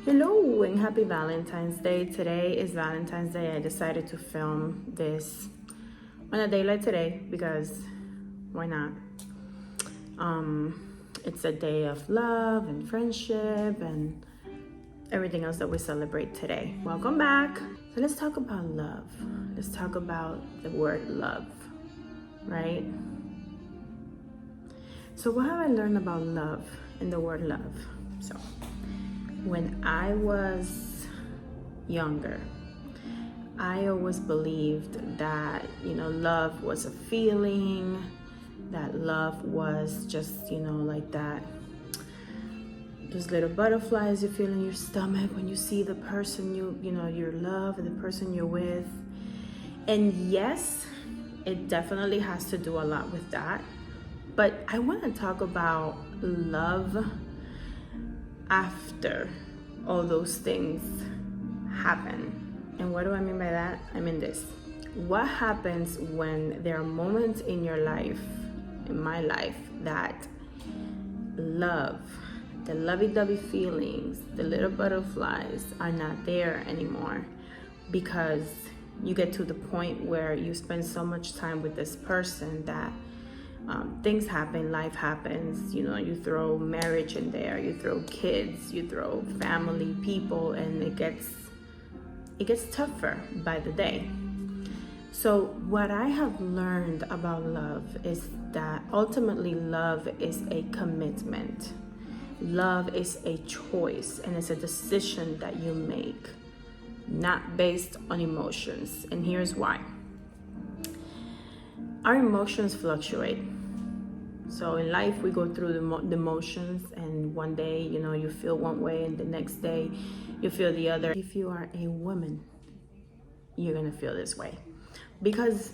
Hello and happy Valentine's Day. Today is Valentine's Day. I decided to film this on a day like today because why not? It's a day of love and friendship and everything else that we celebrate today. Welcome back. So let's talk about love. Let's talk about the word love, right? So what have I learned about love and the word love? So when I was younger, I always believed that, love was a feeling, that love was just, like that. Those little butterflies you feel in your stomach when you see the person you love and the person you're with. And yes, it definitely has to do a lot with that. But I want to talk about love after all those things happen. And what do I mean by that? I mean this. What happens when there are moments in your life, in my life, that love, the lovey-dovey feelings, the little butterflies are not there anymore because you get to the point where you spend so much time with this person that things happen, life happens, you throw marriage in there, you throw kids, you throw family, people, and it gets tougher by the day. So what I have learned about love is that ultimately love is a commitment. Love is a choice and it's a decision that you make, not based on emotions. And here's why. Our emotions fluctuate. So in life, we go through the motions, and one day, you feel one way, and the next day, you feel the other. If you are a woman, you're gonna feel this way. Because,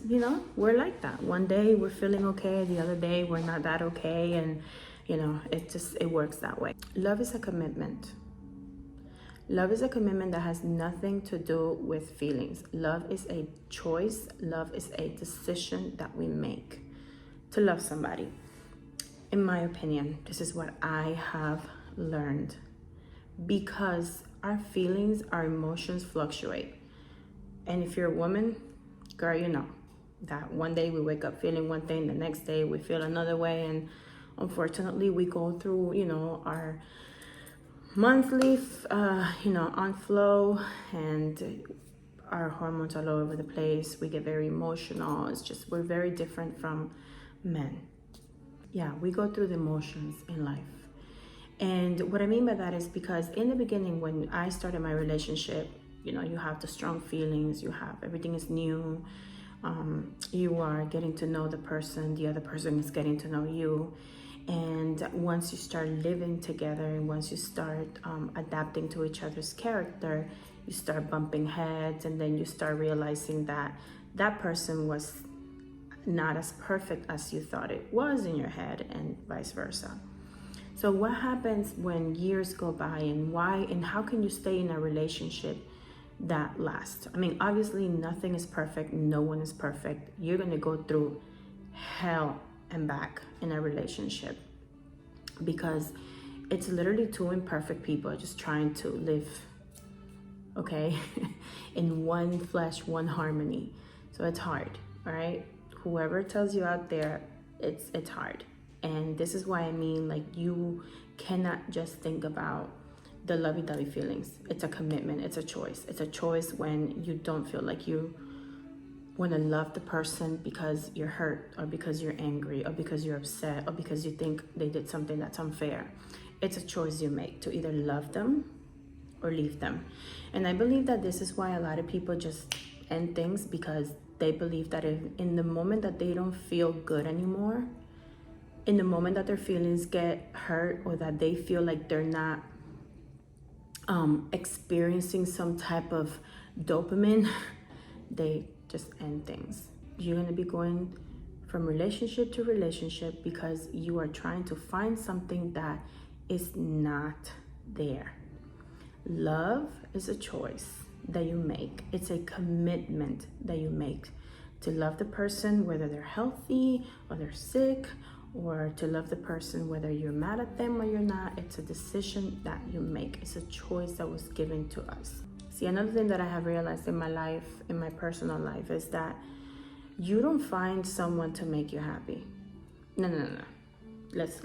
we're like that. One day we're feeling okay, the other day we're not that okay, and, it works that way. Love is a commitment. Love is a commitment that has nothing to do with feelings. Love is a choice. Love is a decision that we make to love somebody. In my opinion, this is what I have learned. Because our feelings, our emotions fluctuate. And if you're a woman, girl, you know that one day we wake up feeling one thing, the next day we feel another way. And unfortunately, we go through, our monthly, on flow, and our hormones are all over the place. We get very emotional. It's just, we're very different from men. Yeah, we go through the emotions in life. And what I mean by that is because in the beginning, when I started my relationship, you have the strong feelings, everything is new. You are getting to know the person, the other person is getting to know you. And once you start living together and once you start adapting to each other's character, you start bumping heads, and then you start realizing that that person was not as perfect as you thought it was in your head, and vice versa. So what happens when years go by, and why and how can you stay in a relationship that lasts? I mean, obviously nothing is perfect, no one is perfect. You're gonna go through hell and back in a relationship because it's literally two imperfect people just trying to live, okay, in one flesh, one harmony. So it's hard, all right? Whoever tells you out there, it's hard. And this is why I mean, like, you cannot just think about the lovey-dovey feelings. It's a commitment, it's a choice. It's a choice when you don't feel like you want to love the person because you're hurt, or because you're angry, or because you're upset, or because you think they did something that's unfair. It's a choice you make to either love them or leave them. And I believe that this is why a lot of people just end things, because they believe that if in the moment that they don't feel good anymore, in the moment that their feelings get hurt, or that they feel like they're not experiencing some type of dopamine, they just end things. You're going to be going from relationship to relationship because you are trying to find something that is not there. Love is a choice that you make. It's a commitment that you make to love the person, whether they're healthy or they're sick or to love the person, whether you're mad at them or you're not. It's a decision that you make. It's a choice that was given to us. See, another thing that I have realized in my life, in my personal life, is that you don't find someone to make you happy. No. Let's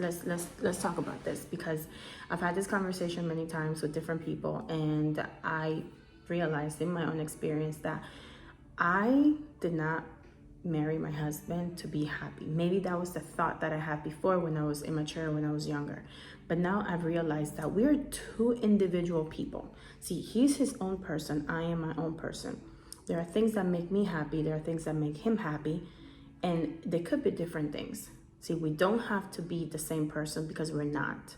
talk about this, because I've had this conversation many times with different people, and I realized in my own experience that I did not marry my husband to be happy. Maybe that was the thought that I had before when I was immature, when I was younger. But now I've realized that we're two individual people. See, he's his own person, I am my own person. There are things that make me happy, there are things that make him happy, and they could be different things. See, we don't have to be the same person because we're not.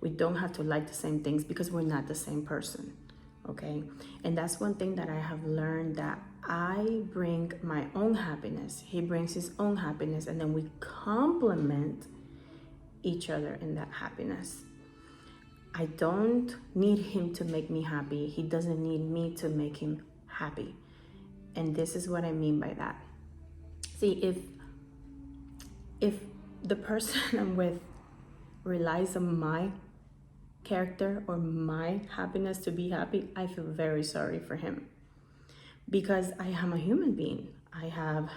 We don't have to like the same things because we're not the same person, okay? And that's one thing that I have learned, that I bring my own happiness, he brings his own happiness, and then we complement each other in that happiness. I don't need him to make me happy. He doesn't need me to make him happy. And this is what I mean by that. See, if the person I'm with relies on my character or my happiness to be happy, I feel very sorry for him, because I am a human being. I have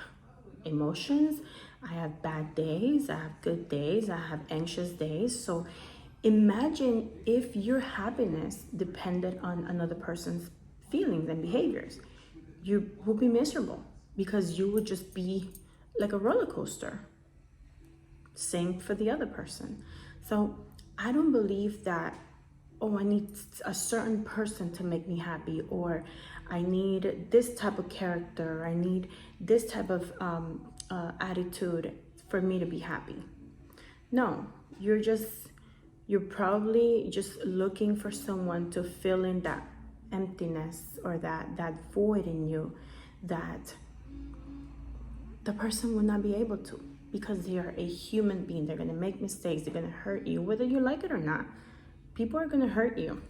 emotions, I have bad days, I have good days, I have anxious days. So imagine if your happiness depended on another person's feelings and behaviors. You would be miserable, because you would just be like a roller coaster. Same for the other person. So I don't believe that, oh, I need a certain person to make me happy, or I need this type of character, I need this type of attitude for me to be happy. No, you're probably just looking for someone to fill in that emptiness or that void in you that the person will not be able to, because they are a human being. They're going to make mistakes, they're going to hurt you, whether you like it or not. People are going to hurt you.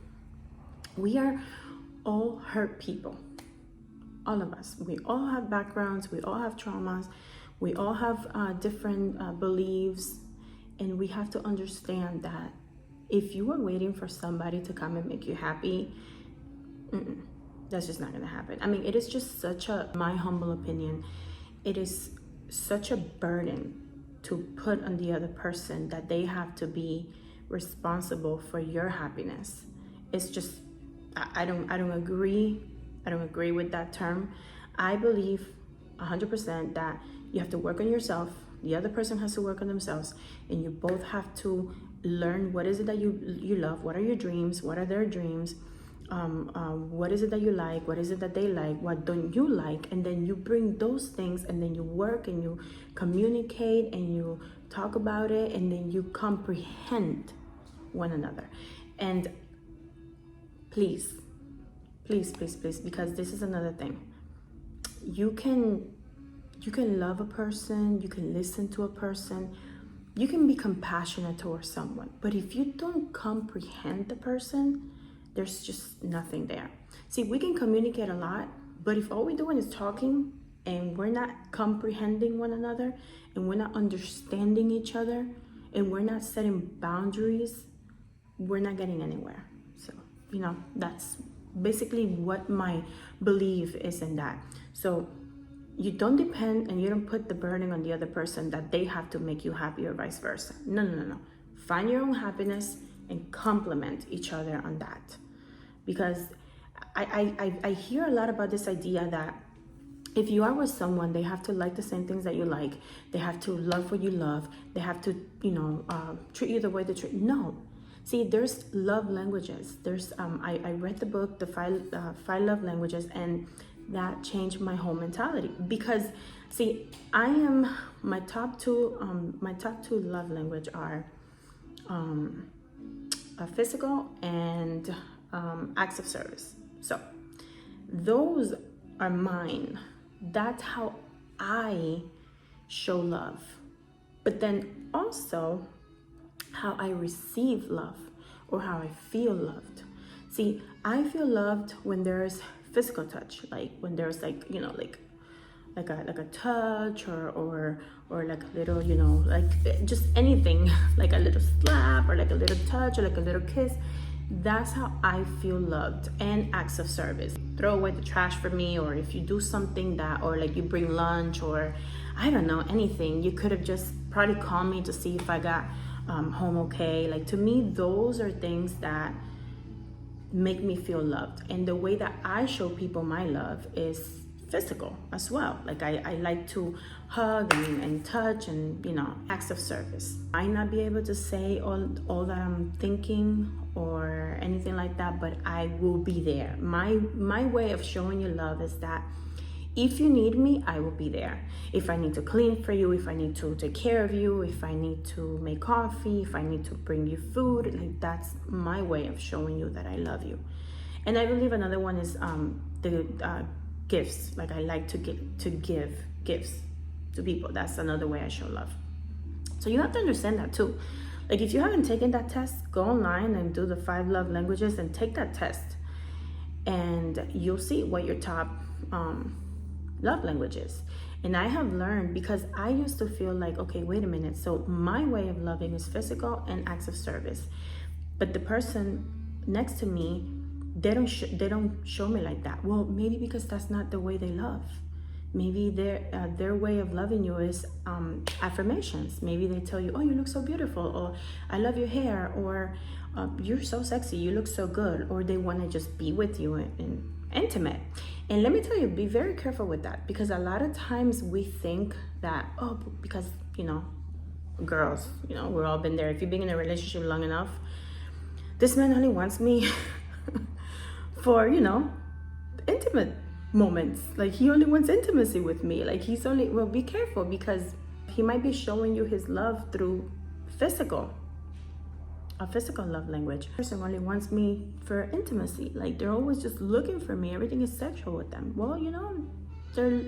We are all hurt people, all of us. We all have backgrounds, we all have traumas, we all have different beliefs, and we have to understand that if you are waiting for somebody to come and make you happy, that's just not going to happen. I mean, it is just my humble opinion, it is such a burden to put on the other person that they have to be responsible for your happiness. It's just, I don't agree with that term. I believe 100% that you have to work on yourself, the other person has to work on themselves, and you both have to learn what is it that you love, what are your dreams, what are their dreams, what is it that you like, what is it that they like, what don't you like, and then you bring those things, and then you work and you communicate and you talk about it, and then you comprehend one another. And please, because this is another thing, you can love a person, you can listen to a person, you can be compassionate towards someone, but if you don't comprehend the person, there's just nothing there. See, we can communicate a lot, but if all we're doing is talking and we're not comprehending one another, and we're not understanding each other, and we're not setting boundaries, we're not getting anywhere. So, that's basically what my belief is in that. So you don't depend and you don't put the burden on the other person that they have to make you happy or vice versa. No. Find your own happiness and complement each other on that. Because I hear a lot about this idea that if you are with someone, they have to like the same things that you like. They have to love what you love. They have to, treat you the way they treat. No. See, there's love languages. I read the book, The Five Love Languages, and that changed my whole mentality. Because, see, my top two love language are physical and acts of service. So those are mine. That's how I show love. But then also how I receive love, or how I feel loved. See, I feel loved when there's physical touch, like when there's like a touch or like a little, you know, like just anything, like a little slap or like a little touch or like a little kiss. That's how I feel loved. And acts of service. Throw away the trash for me, or if you do something that, or like you bring lunch, or I don't know, anything. You could have just probably called me to see if I got home okay. Like, to me, those are things that make me feel loved. And the way that I show people my love is physical as well. Like I like to hug and touch and, you know, acts of service. I might not be able to say all that I'm thinking or anything like that, but I will be there. My way of showing you love is that if you need me, I will be there. If I need to clean for you, if I need to take care of you, if I need to make coffee, if I need to bring you food, like that's my way of showing you that I love you. And I believe another one is the gifts. Like I like to give gifts to people. That's another way I show love. So you have to understand that too. Like if you haven't taken that test, go online and do the 5 love languages and take that test, and you'll see what your top love languages. And I have learned, because I used to feel like, okay, wait a minute, so my way of loving is physical and acts of service, but the person next to me, they don't show me like that. Well, maybe because that's not the way they love. Maybe their way of loving you is affirmations. Maybe they tell you, oh, you look so beautiful, or I love your hair, or you're so sexy, you look so good, or they want to just be with you and intimate. And let me tell you, be very careful with that, because a lot of times we think that, oh, because, you know, girls, you know, we've all been there. If you've been in a relationship long enough, this man only wants me for, you know, intimate moments. Like he only wants intimacy with me. Like he's only, well, be careful, because he might be showing you his love through a physical love language. Person only wants me for intimacy. Like they're always just looking for me. Everything is sexual with them. Well, you know, their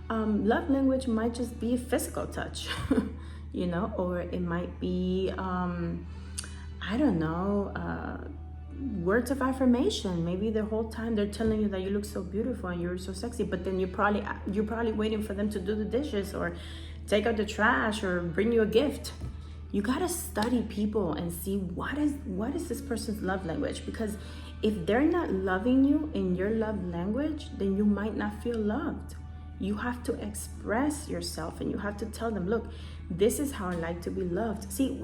love language might just be physical touch, you know, or it might be, I don't know, words of affirmation. Maybe the whole time they're telling you that you look so beautiful and you're so sexy, but then you're probably waiting for them to do the dishes or take out the trash or bring you a gift. You gotta study people and see what is this person's love language, because if they're not loving you in your love language, then you might not feel loved. You have to express yourself and you have to tell them, look, this is how I like to be loved. See,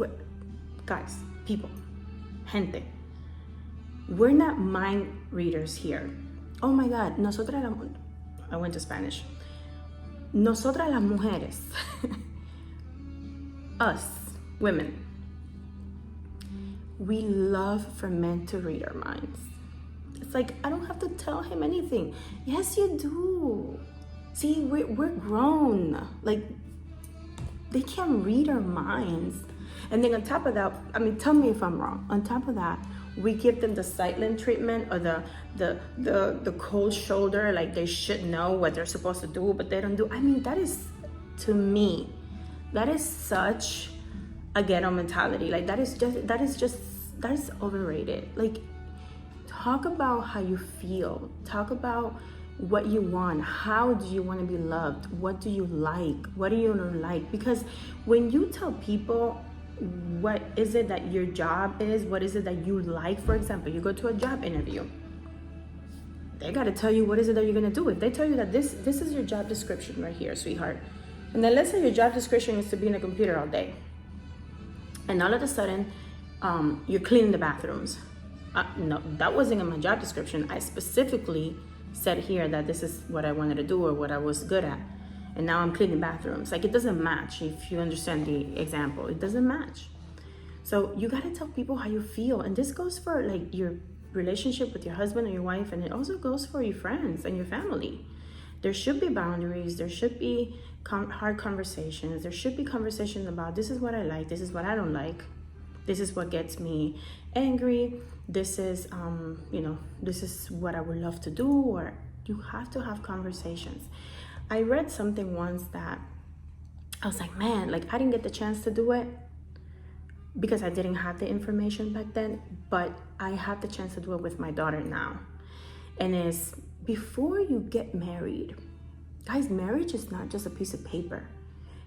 guys, people, gente, we're not mind readers here. Oh my God, I went to Spanish. Nosotras las mujeres, us, women, we love for men to read our minds. It's like, I don't have to tell him anything. Yes, you do. See, we're grown. Like, they can't read our minds. And then on top of that, I mean, tell me if I'm wrong. On top of that, we give them the silent treatment or the cold shoulder, like they should know what they're supposed to do, but they don't do. I mean, that is, to me, that is such a ghetto mentality. Like that is overrated. Like, talk about how you feel. Talk about what you want. How do you want to be loved? What do you like? What do you don't like? Because when you tell people what is it that your job is, what is it that you like, for example, you go to a job interview, they got to tell you what is it that you're going to do. If they tell you that this is your job description right here, sweetheart, and then let's say your job description is to be in a computer all day, and all of a sudden you're cleaning the bathrooms. No, that wasn't in my job description. I specifically said here that this is what I wanted to do or what I was good at, and now I'm cleaning bathrooms. Like, it doesn't match. If you understand the example, it doesn't match. So you got to tell people how you feel, and this goes for like your relationship with your husband or your wife, and it also goes for your friends and your family. There should be boundaries. There should be hard conversations. There should be conversations about, this is what I like, this is what I don't like, this is what gets me angry, this is this is what I would love to do. Or you have to have conversations. I read something once that I was like, man, like I didn't get the chance to do it because I didn't have the information back then, but I have the chance to do it with my daughter now. And it's, before you get married, Guys, marriage is not just a piece of paper.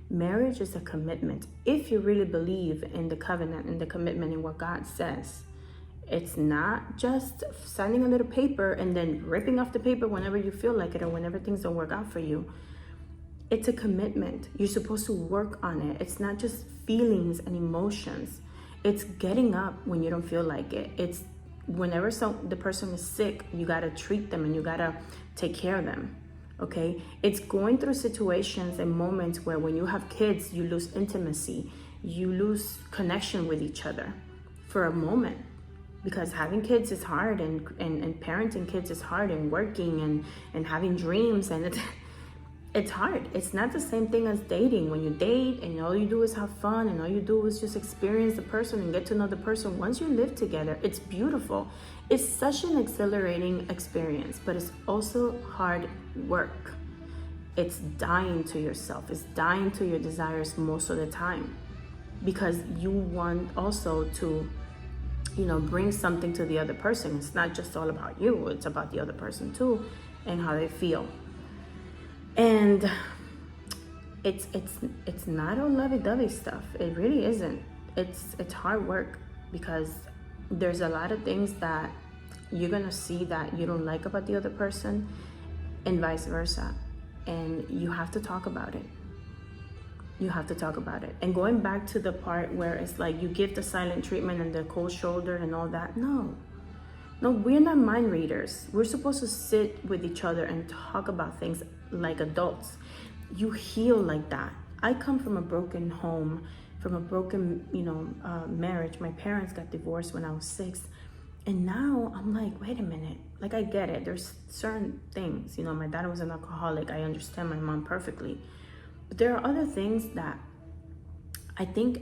Marriage is a commitment. If you really believe in the covenant and the commitment and what God says, it's not just signing a little paper and then ripping off the paper whenever you feel like it or whenever things don't work out for you. It's a commitment. You're supposed to work on it. It's not just feelings and emotions. It's getting up when you don't feel like it. It's whenever the person is sick, you gotta treat them and you gotta take care of them. Okay? It's going through situations and moments where when you have kids, you lose intimacy. You lose connection with each other for a moment. Because having kids is hard and parenting kids is hard and working and having dreams and it's hard. It's not the same thing as dating. When you date and all you do is have fun and all you do is just experience the person and get to know the person. Once you live together, it's beautiful. It's such an exhilarating experience, but it's also hard work. It's dying to yourself. It's dying to your desires most of the time because you want also to, bring something to the other person. It's not just all about you. It's about the other person too and how they feel. And it's not all lovey-dovey stuff. It really isn't. It's hard work because there's a lot of things that you're gonna see that you don't like about the other person and vice versa. And you have to talk about it. You have to talk about it. And going back to the part where it's like you give the silent treatment and the cold shoulder and all that, no, we're not mind readers. We're supposed to sit with each other and talk about things like adults. You heal like that. I come from a broken home, from a broken, marriage. My parents got divorced when I was 6. And now I'm like, wait a minute. Like, I get it. There's certain things, my dad was an alcoholic. I understand my mom perfectly. But there are other things that I think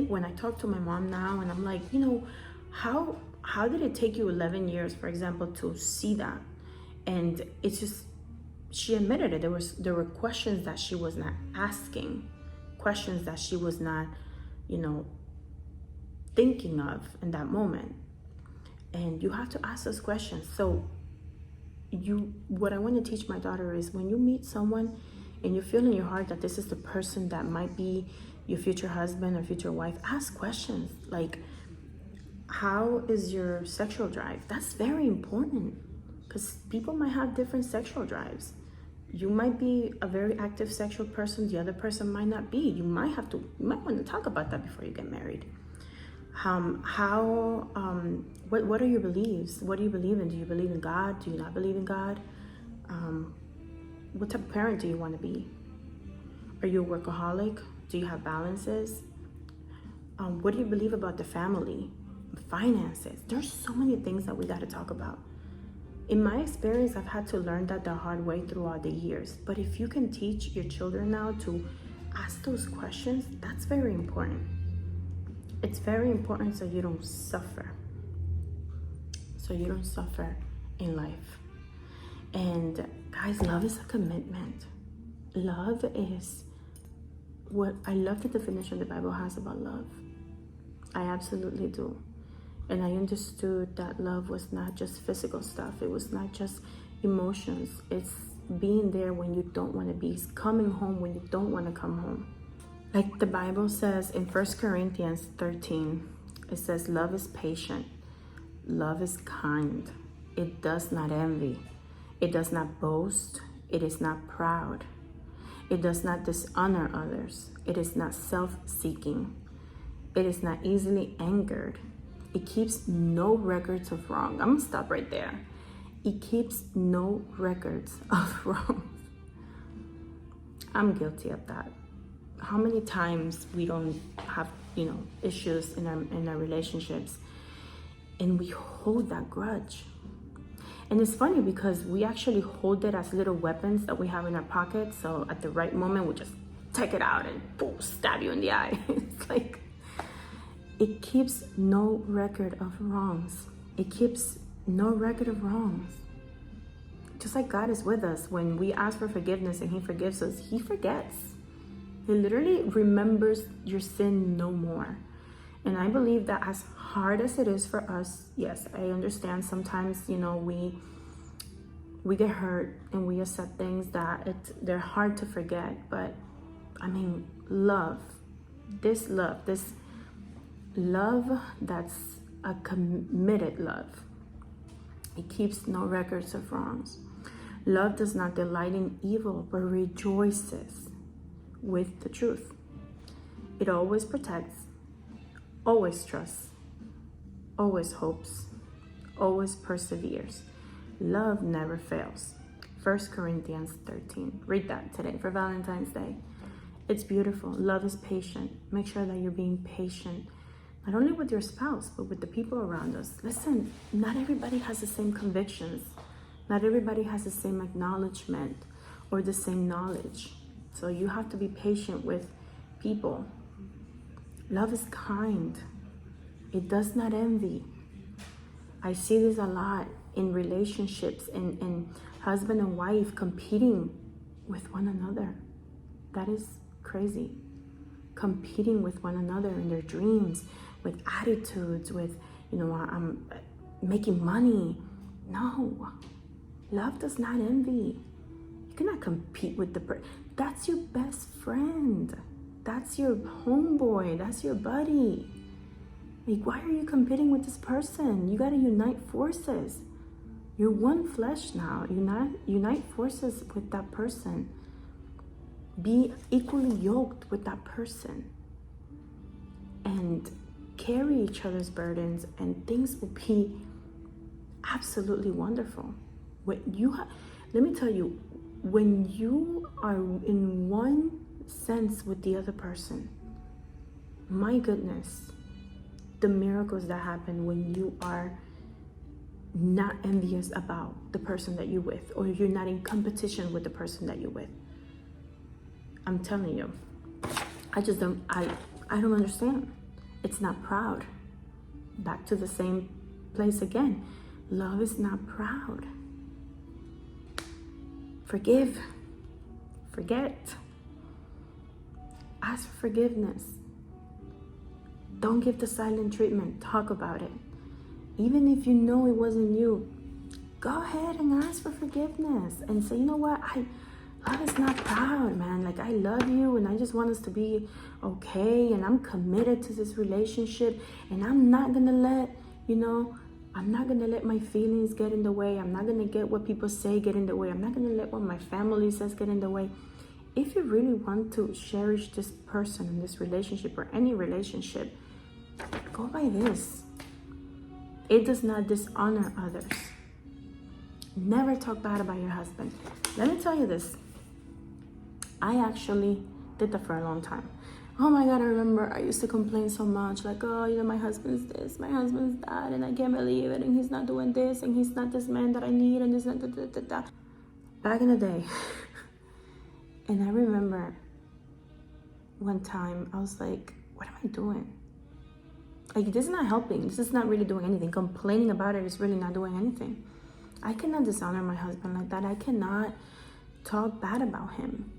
when I talk to my mom now and I'm like, how did it take you 11 years, for example, to see that? And it's just, she admitted it. There were questions that she was not asking, questions that she was not, thinking of in that moment. And you have to ask those questions. So what I want to teach my daughter is when you meet someone and you feel in your heart that this is the person that might be your future husband or future wife, ask questions like, how is your sexual drive? That's very important because people might have different sexual drives. You might be a very active sexual person. The other person might not be. You might want to talk about that before you get married. What are your beliefs? What do you believe in? Do you believe in God? Do you not believe in God? What type of parent do you want to be? Are you a workaholic? Do you have balances? What do you believe about the family? Finances. There's so many things that we got to talk about. In my experience, I've had to learn that the hard way throughout the years. But if you can teach your children now to ask those questions, that's very important. It's very important so you don't suffer. So you don't suffer in life. And guys, love is a commitment. Love is what I love the definition the Bible has about love. I absolutely do. And I understood that love was not just physical stuff. It was not just emotions. It's being there when you don't want to be. It's coming home when you don't want to come home. Like the Bible says in 1 Corinthians 13, it says, love is patient. Love is kind. It does not envy. It does not boast. It is not proud. It does not dishonor others. It is not self-seeking. It is not easily angered. It keeps no records of wrong. I'm gonna stop right there. It keeps no records of wrong. I'm guilty of that. How many times we don't have, issues in our relationships and we hold that grudge. And it's funny because we actually hold it as little weapons that we have in our pockets. So at the right moment, we just take it out and boom, stab you in the eye. It's like, it keeps no record of wrongs. It keeps no record of wrongs. Just like God is with us. When we ask for forgiveness and He forgives us, He forgets. He literally remembers your sin no more. And I believe that as hard as it is for us, yes, I understand sometimes, we get hurt and we accept things that they're hard to forget. But I mean, this love that's a committed love, it keeps no records of wrongs. Love does not delight in evil, but rejoices with the truth. It always protects, always trusts, always hopes, always perseveres. Love never fails. 1 Corinthians 13. Read that today for Valentine's Day. It's beautiful. Love is patient. Make sure that you're being patient, not only with your spouse, but with the people around us. Listen, not everybody has the same convictions. Not everybody has the same acknowledgement or the same knowledge. So you have to be patient with people. Love is kind. It does not envy. I see this a lot in relationships, in husband and wife competing with one another. That is crazy. Competing with one another in their dreams, with attitudes, with, I'm making money. No. Love does not envy. You cannot compete with the person. That's your best friend. That's your homeboy. That's your buddy. Like, why are you competing with this person? You got to unite forces. You're one flesh now. Unite forces with that person. Be equally yoked with that person. And carry each other's burdens, and things will be absolutely wonderful. Let me tell you, when you are in one sense with the other person, my goodness, the miracles that happen when you are not envious about the person that you're with, or you're not in competition with the person that you're with. I'm telling you, I don't understand. It's not proud. Back to the same place again. Love is not proud. Forgive. Forget. Ask for forgiveness. Don't give the silent treatment. Talk about it. Even if you know it wasn't you, go ahead and ask for forgiveness and say, you know what? Love is not proud, man. Like, I love you and I just want us to be okay, and I'm committed to this relationship, and I'm not gonna let, I'm not gonna let my feelings get in the way. I'm not gonna get what people say get in the way. I'm not gonna let what my family says get in the way. If you really want to cherish this person in this relationship or any relationship, go by this. It does not dishonor others. Never talk bad about your husband. Let me tell you this. I actually did that for a long time. Oh my God, I remember I used to complain so much, like, oh, my husband's this, my husband's that, and I can't believe it, and he's not doing this, and he's not this man that I need, and this, and that. Back in the day. And I remember one time I was like, what am I doing? Like, this is not helping. This is not really doing anything. Complaining about it is really not doing anything. I cannot dishonor my husband like that. I cannot talk bad about him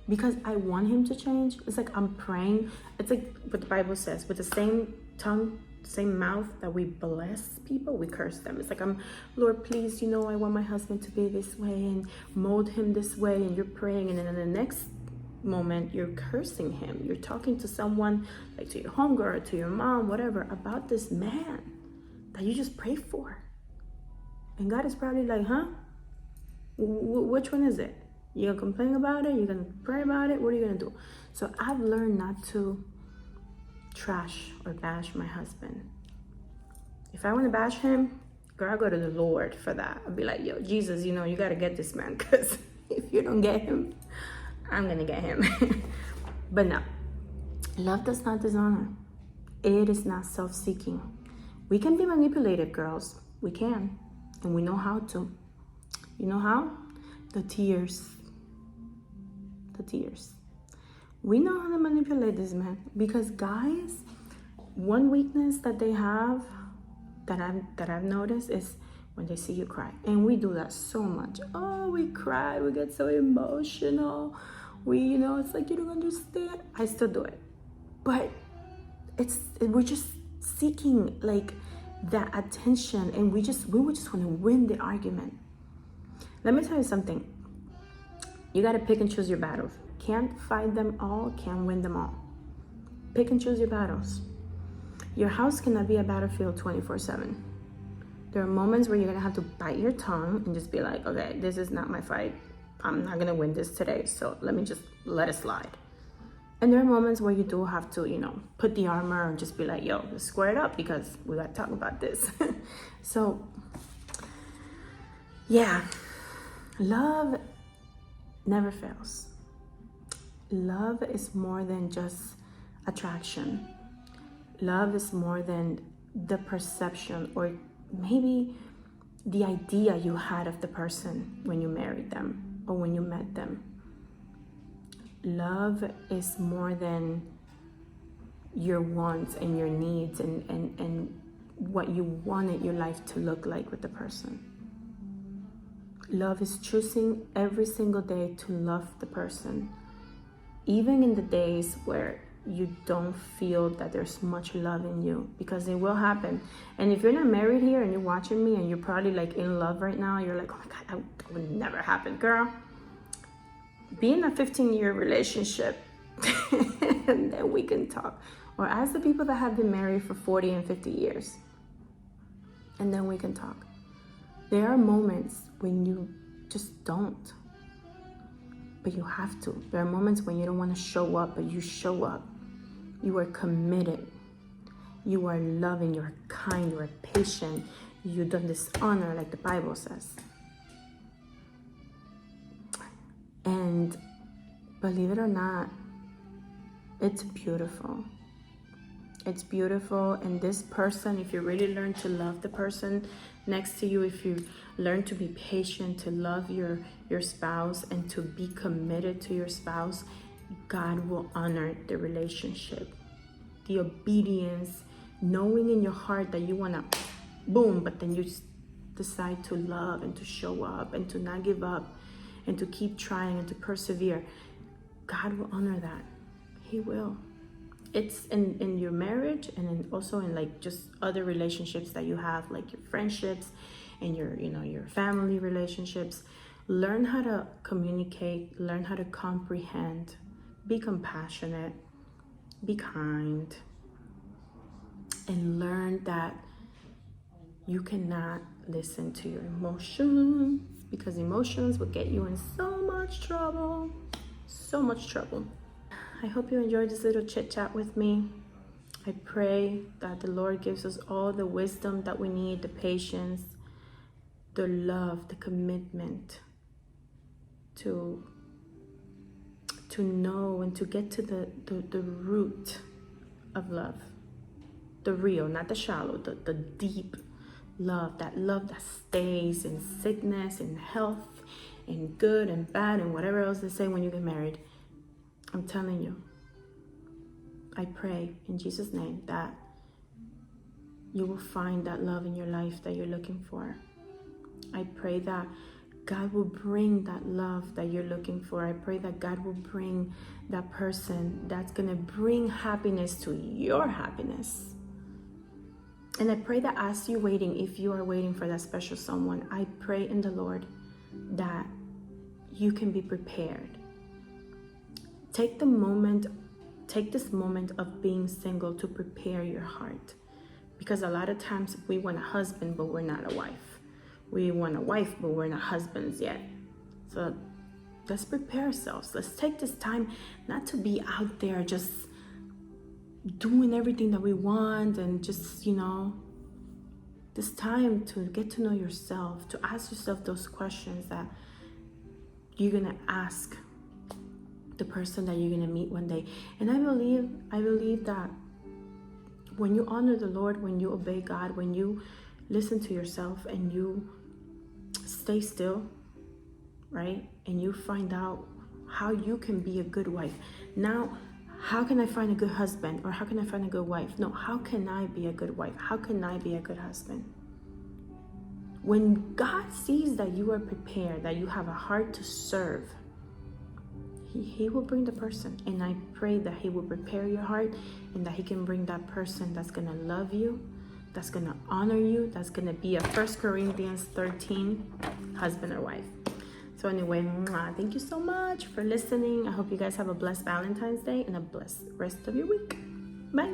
because I want him to change. It's like I'm praying. It's like what the Bible says, with the same tongue, same mouth that we bless people, we curse them. It's like, Lord, please, I want my husband to be this way and mold him this way. And you're praying, and then in the next moment you're cursing him. You're talking to someone, like to your homegirl or to your mom, whatever, about this man that you just prayed for. And God is probably like, which one is it? You're gonna complain about it? You're gonna pray about it? What are you gonna do? So I've learned not to trash or bash my husband. If I want to bash him, girl, I go to the Lord for that. I'll be like, yo, Jesus, you gotta get this man, because if you don't get him, I'm gonna get him. But no, love does not dishonor. It is not self-seeking. We can be manipulated, girls. We can. And we know how to. You know how? The tears. The tears. We know how to manipulate this man, because guys, one weakness that they have that I've noticed is when they see you cry. And we do that so much. Oh, we cry, we get so emotional. It's like, you don't understand. I still do it. But we're just seeking like that attention, and we would just want to win the argument. Let me tell you something. You got to pick and choose your battles. Can't fight them all, can't win them all. Pick and choose your battles. Your house cannot be a battlefield 24/7. There are moments where you're going to have to bite your tongue and just be like, okay, this is not my fight. I'm not going to win this today, so let me just let it slide. And there are moments where you do have to, put the armor and just be like, yo, let's square it up because we got to talk about this. So, yeah, love never fails. Love is more than just attraction. Love is more than the perception or maybe the idea you had of the person when you married them or when you met them. Love is more than your wants and your needs and what you wanted your life to look like with the person. Love is choosing every single day to love the person, even in the days where you don't feel that there's much love in you, because it will happen. And if you're not married here and you're watching me and you're probably like in love right now, you're like, oh my God, that would never happen. Girl, be in a 15-year relationship and then we can talk. Or ask the people that have been married for 40 and 50 years and then we can talk. There are moments when you just don't, but you have to. There are moments when you don't want to show up, but you show up. You are committed. You are loving. You are kind. You are patient. You don't dishonor, like the Bible says. And believe it or not, it's beautiful. It's beautiful. And this person, if you really learn to love the person next to you, if you learn to be patient, to love your spouse and to be committed to your spouse, God will honor the relationship. The obedience, knowing in your heart that you want to boom, but then you decide to love and to show up and to not give up and to keep trying and to persevere. God will honor that. He will. It's in your marriage and also in like just other relationships that you have, like your friendships and your family relationships. Learn how to communicate, learn how to comprehend, be compassionate, be kind, and learn that you cannot listen to your emotions, because emotions will get you in so much trouble. So much trouble. I hope you enjoyed this little chit chat with me. I pray that the Lord gives us all the wisdom that we need, the patience, the love, the commitment to know and to get to the root of love. The real, not the shallow, the deep love that stays in sickness, in health, in good and bad, and whatever else they say when you get married. I'm telling you, I pray in Jesus' name that you will find that love in your life that you're looking for. I pray that God will bring that love that you're looking for. I pray that God will bring that person that's going to bring happiness to your happiness. And I pray that as you're waiting, if you are waiting for that special someone, I pray in the Lord that you can be prepared. Take this moment of being single to prepare your heart. Because a lot of times we want a husband, but we're not a wife. We want a wife, but we're not husbands yet. So let's prepare ourselves. Let's take this time not to be out there just doing everything that we want and just, this time to get to know yourself, to ask yourself those questions that you're going to ask the person that you're going to meet one day. And I believe that when you honor the Lord, when you obey God, when you listen to yourself and you stay still, right? And you find out how you can be a good wife. Now, how can I find a good husband? Or how can I find a good wife? No, how can I be a good wife? How can I be a good husband? When God sees that you are prepared, that you have a heart to serve, He will bring the person. And I pray that He will prepare your heart and that He can bring that person that's going to love you, that's going to honor you, that's going to be a 1 Corinthians 13 husband or wife. So anyway, thank you so much for listening. I hope you guys have a blessed Valentine's Day and a blessed rest of your week. Bye.